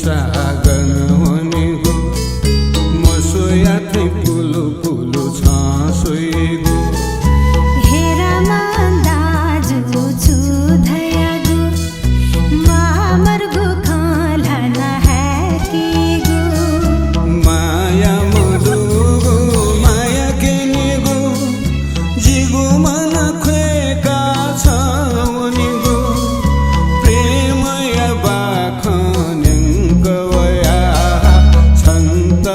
चागन होने गो मसोया थे पुलु पुलु छासोई गो हेरा दाजु छु धया गो मामर गो खाला है की गो माया मधु गो माया के ने गो जिगो मन खुएका छ होने गो प्रेमया बाखन गवया छन्त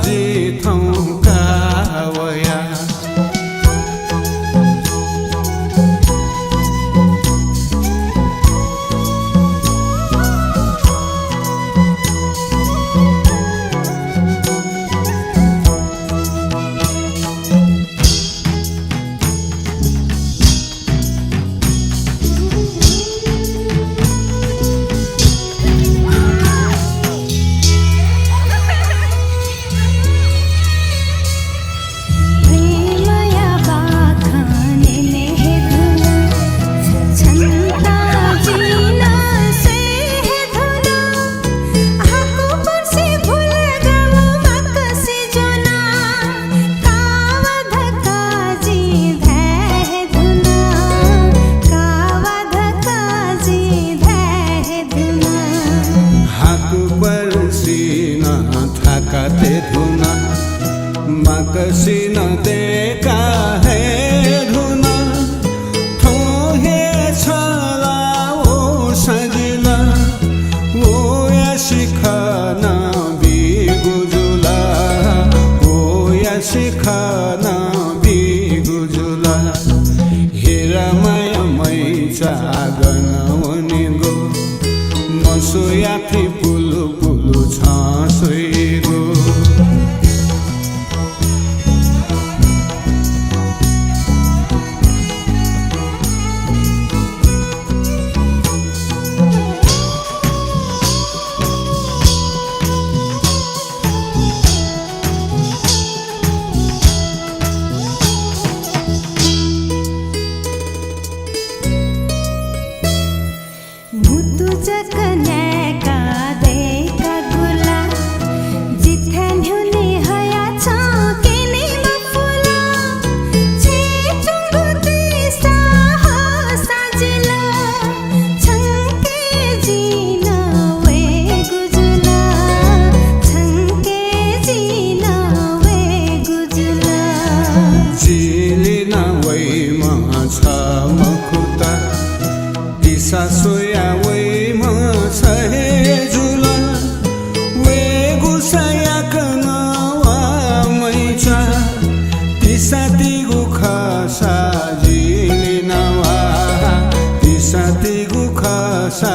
जिथौं कावया प्रेमया बाखन ले धुना छन्ता जीना से धुना आको परसे भूल गयो मकसी जोना कावध काजी धै धुना कावध काजी धै धुना हाक परसिन थाकाते धुना मकसिन देखा है धुना थोहे छला ओ सजिला ओ या शिखना बिगुजुला ओ या शिखना बिगुजुला हेरा माया मै चागन होने गो मसोया थी पुलु पुलु छासोई गो मुतु जकने का देखा गुला जिथेन हुने हया छाकेने मफुला छे चुंगुती साहा साजिला छंके जीना वे गुजुला छंके जीना वे गुजुला जिलिना वै मा छ मखुता दिशा सोया वै मा छ हे जुला वे गुसाया कना वा मै छ दिशा तिगु खसा जिलिना वा दिशा तिगु खसा